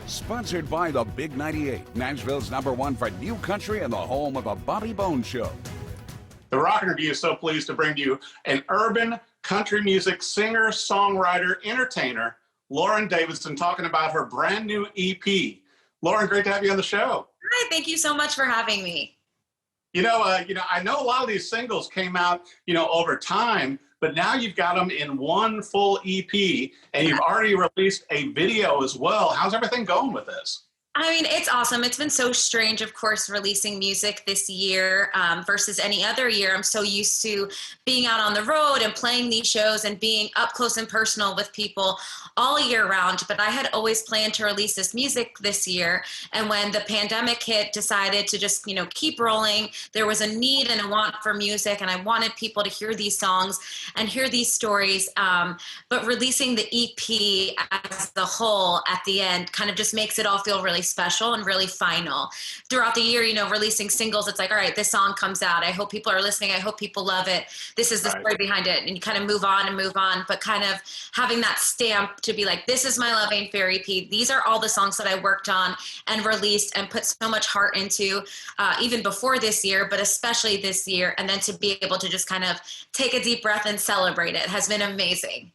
Sponsored by the Big 98, Nashville's #1 for new country and the home of the Bobby Bones Show. The Rock Interview is so pleased to bring to you an urban country music singer, songwriter, entertainer, Lauren Davidson, talking about her brand new EP. Lauren, great to have you on the show. Hi, thank you so much for having me. I know a lot of these singles came out, over time, but now you've got them in one full EP, and you've already released a video as well. How's everything going with this? I mean, it's awesome. It's been so strange, of course, releasing music this year versus any other year. I'm so used to being out on the road and playing these shows and being up close and personal with people all year round. But I had always planned to release this music this year. And when the pandemic hit, decided to just, keep rolling. There was a need and a want for music, and I wanted people to hear these songs and hear these stories. But releasing the EP as a whole at the end kind of just makes it all feel really special and really final. Throughout the year, releasing singles, it's like, all right, this song comes out. I hope people are listening. I hope people love it. This is the story behind it. And you kind of move on, but kind of having that stamp to be like, this is my Love Ain't Fair EP. These are all the songs that I worked on and released and put so much heart into, even before this year, but especially this year. And then to be able to just kind of take a deep breath and celebrate it has been amazing.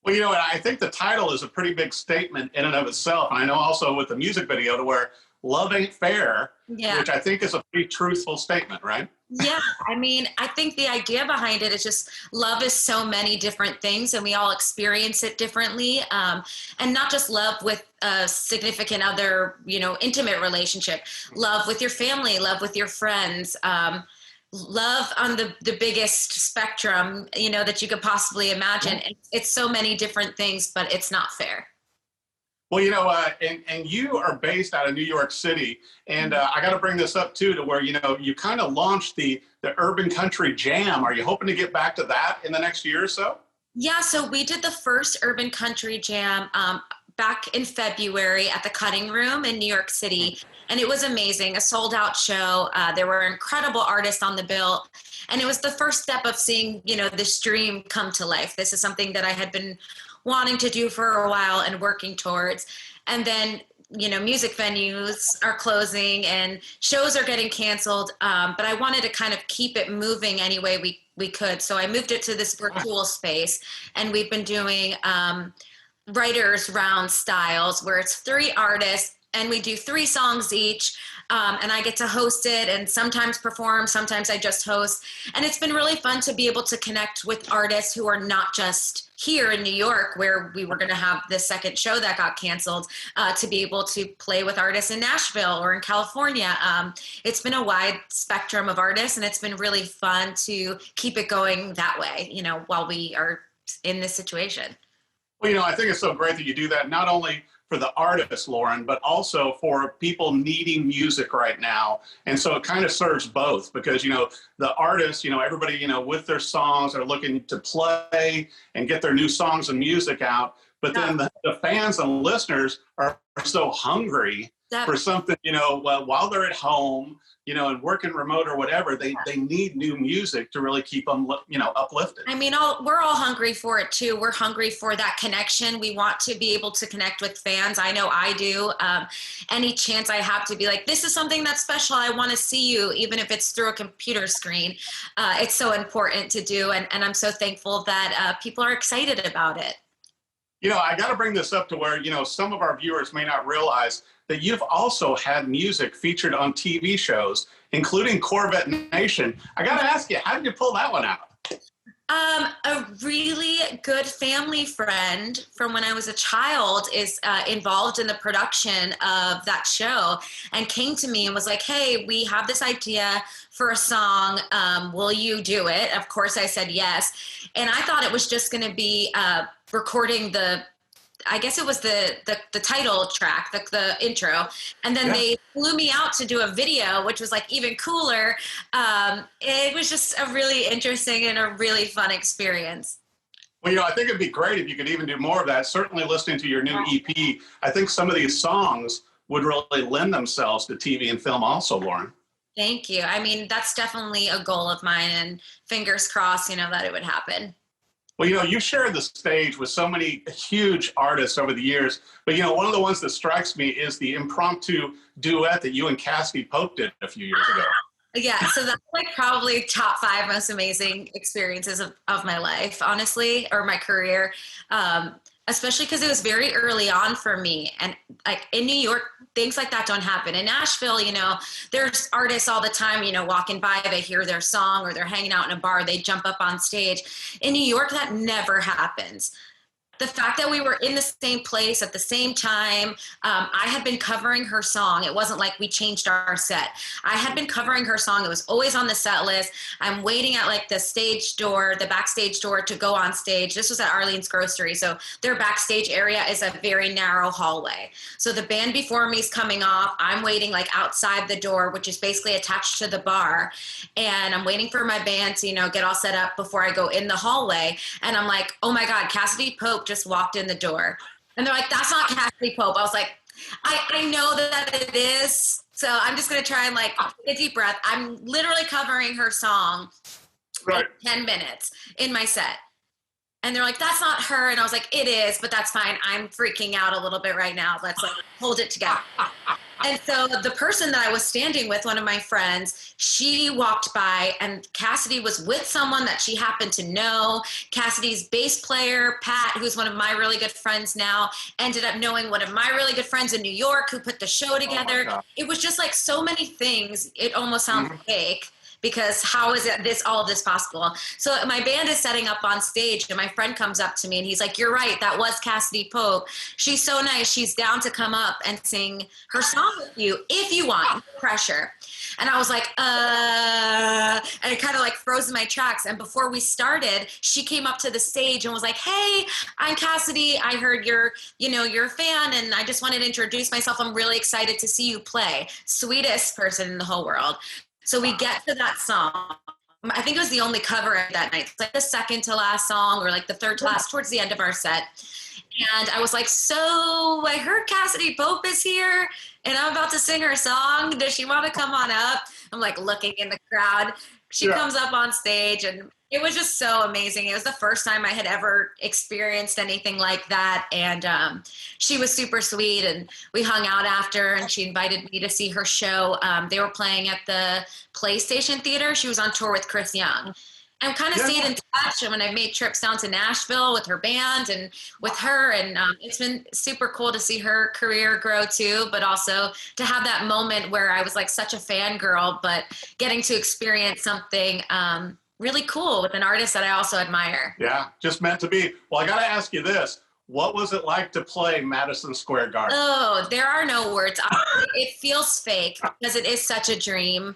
Well, I think the title is a pretty big statement in and of itself. And I know also with the music video to where love ain't fair, which I think is a pretty truthful statement, right? Yeah. I mean, I think the idea behind it is just love is so many different things and we all experience it differently. And not just love with a significant other, intimate relationship, love with your family, love with your friends, love on the biggest spectrum, that you could possibly imagine. It's so many different things, but it's not fair. Well, and you are based out of New York City, and I got to bring this up too, to where, you kind of launched the Urban Country Jam. Are you hoping to get back to that in the next year or so? Yeah, so we did the first Urban Country Jam back in February at the Cutting Room in New York City. And it was amazing, a sold out show. There were incredible artists on the bill. And it was the first step of seeing, this dream come to life. This is something that I had been wanting to do for a while and working towards. And then, music venues are closing and shows are getting canceled. But I wanted to kind of keep it moving any way we could. So I moved it to this virtual space. And we've been doing writers round styles where it's 3 artists and we do 3 songs each, and I get to host it and sometimes perform, sometimes I just host. And it's been really fun to be able to connect with artists who are not just here in New York, where we were going to have the second show that got canceled, to be able to play with artists in Nashville or in California. It's been a wide spectrum of artists, and it's been really fun to keep it going that way, while we are in this situation. Well, I think it's so great that you do that, not only for the artists, Lauren, but also for people needing music right now. And so it kind of serves both because, the artists, everybody, with their songs are looking to play and get their new songs and music out. But then the fans and listeners are so hungry for something, while they're at home, and working remote or whatever, they need new music to really keep them, uplifted. I mean, we're all hungry for it too. We're hungry for that connection. We want to be able to connect with fans. I know I do. Any chance I have to be like, this is something that's special. I want to see you, even if it's through a computer screen. It's so important to do. And I'm so thankful that people are excited about it. I got to bring this up to where, some of our viewers may not realize that you've also had music featured on TV shows, including Corvette Nation. I got to ask you, how did you pull that one out? A really good family friend from when I was a child is involved in the production of that show and came to me and was like, hey, we have this idea for a song. Will you do it? Of course, I said yes. And I thought it was just going to be recording I guess it was the title track, the intro. And then they flew me out to do a video, which was like even cooler. It was just a really interesting and a really fun experience. Well, I think it'd be great if you could even do more of that. Certainly listening to your new EP, I think some of these songs would really lend themselves to TV and film also, Lauren. Thank you. I mean, that's definitely a goal of mine, and fingers crossed, that it would happen. Well, you've shared the stage with so many huge artists over the years, but, one of the ones that strikes me is the impromptu duet that you and Cassidy Pope did a few years ago. Yeah, so that's like probably top 5 most amazing experiences of my life, honestly, or my career. Especially because it was very early on for me. And like in New York, things like that don't happen. In Nashville, there's artists all the time, walking by, they hear their song or they're hanging out in a bar, they jump up on stage. In New York, that never happens. The fact that we were in the same place at the same time, I had been covering her song. It wasn't like we changed our set. I had been covering her song. It was always on the set list. I'm waiting at like the stage door, the backstage door to go on stage. This was at Arlene's Grocery. So their backstage area is a very narrow hallway. So the band before me is coming off. I'm waiting like outside the door, which is basically attached to the bar. And I'm waiting for my band to, get all set up before I go in the hallway. And I'm like, oh my God, Cassidy Pope just walked in the door. And they're like, that's not Cassidy Pope. I was like, I know that it is. So I'm just going to try and like take a deep breath. I'm literally covering her song for 10 minutes in my set. And they're like, that's not her. And I was like, it is, but that's fine. I'm freaking out a little bit right now. Let's like hold it together. And so the person that I was standing with, one of my friends, she walked by and Cassidy was with someone that she happened to know. Cassidy's bass player, Pat, who's one of my really good friends now, ended up knowing one of my really good friends in New York who put the show together. Oh, it was just like so many things. It almost sounds fake. Because how is all of this possible? So my band is setting up on stage and my friend comes up to me and he's like, you're right, that was Cassidy Pope. She's so nice. She's down to come up and sing her song with you if you want. No pressure. And I was like, and it kind of like froze in my tracks. And before we started, she came up to the stage and was like, hey, I'm Cassidy. I heard you're a fan and I just wanted to introduce myself. I'm really excited to see you play. Sweetest person in the whole world. So we get to that song. I think it was the only cover that night. It's like the second to last song or like the third to last towards the end of our set. And I was like, so I heard Cassidy Pope is here and I'm about to sing her song. Does she want to come on up? I'm like looking in the crowd. She comes up on stage and it was just so amazing. It was the first time I had ever experienced anything like that. And she was super sweet and we hung out after and she invited me to see her show. They were playing at the PlayStation Theater. She was on tour with Chris Young. I'm kind of stayed in touch. I mean, I've made trips down to Nashville with her band and with her. And it's been super cool to see her career grow too, but also to have that moment where I was like such a fangirl, but getting to experience something really cool with an artist that I also admire. Yeah, just meant to be. Well, I got to ask you this. What was it like to play Madison Square Garden? Oh, there are no words. It feels fake because it is such a dream.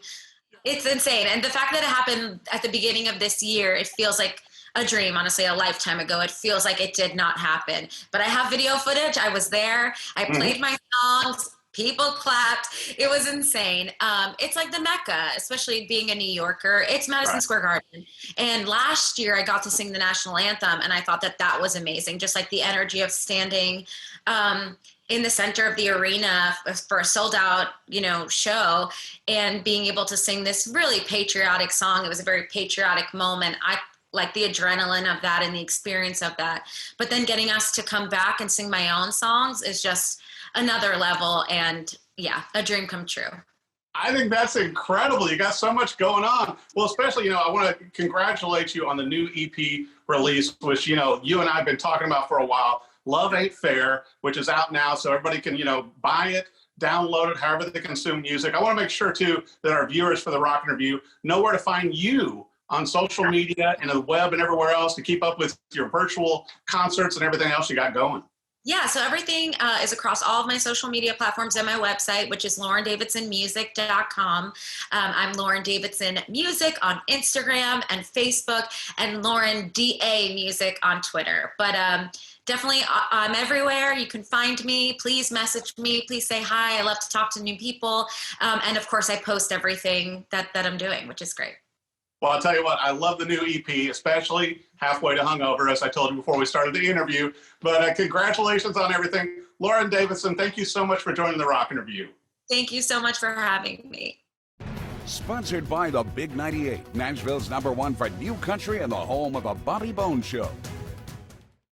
It's insane. And the fact that it happened at the beginning of this year, it feels like a dream, honestly, a lifetime ago. It feels like it did not happen. But I have video footage. I was there. I played my songs. People clapped. It was insane. It's like the Mecca, especially being a New Yorker. It's Madison Square Garden. And last year I got to sing the national anthem and I thought that was amazing. Just like the energy of standing in the center of the arena for a sold out, show and being able to sing this really patriotic song. It was a very patriotic moment. I like the adrenaline of that and the experience of that. But then getting us to come back and sing my own songs is just another level and a dream come true. I think that's incredible. You got so much going on. Well, especially, I want to congratulate you on the new EP release, which, you and I have been talking about for a while. Love Ain't Fair, which is out now. So everybody can, buy it, download it, however they consume music. I want to make sure too, that our viewers for the Rock and Review know where to find you on social media and the web and everywhere else to keep up with your virtual concerts and everything else you got going. Yeah, so everything is across all of my social media platforms and my website, which is laurendavidsonmusic.com. I'm Lauren Davidson Music on Instagram and Facebook, and Lauren DA Music on Twitter. But definitely, I'm everywhere. You can find me. Please message me. Please say hi. I love to talk to new people. And of course, I post everything that I'm doing, which is great. Well, I'll tell you what, I love the new EP, especially Halfway to Hungover, as I told you before we started the interview. But congratulations on everything. Lauren Davidson, thank you so much for joining the Rock and Review. Thank you so much for having me. Sponsored by the Big 98, Nashville's #1 for new country and the home of the Bobby Bones Show.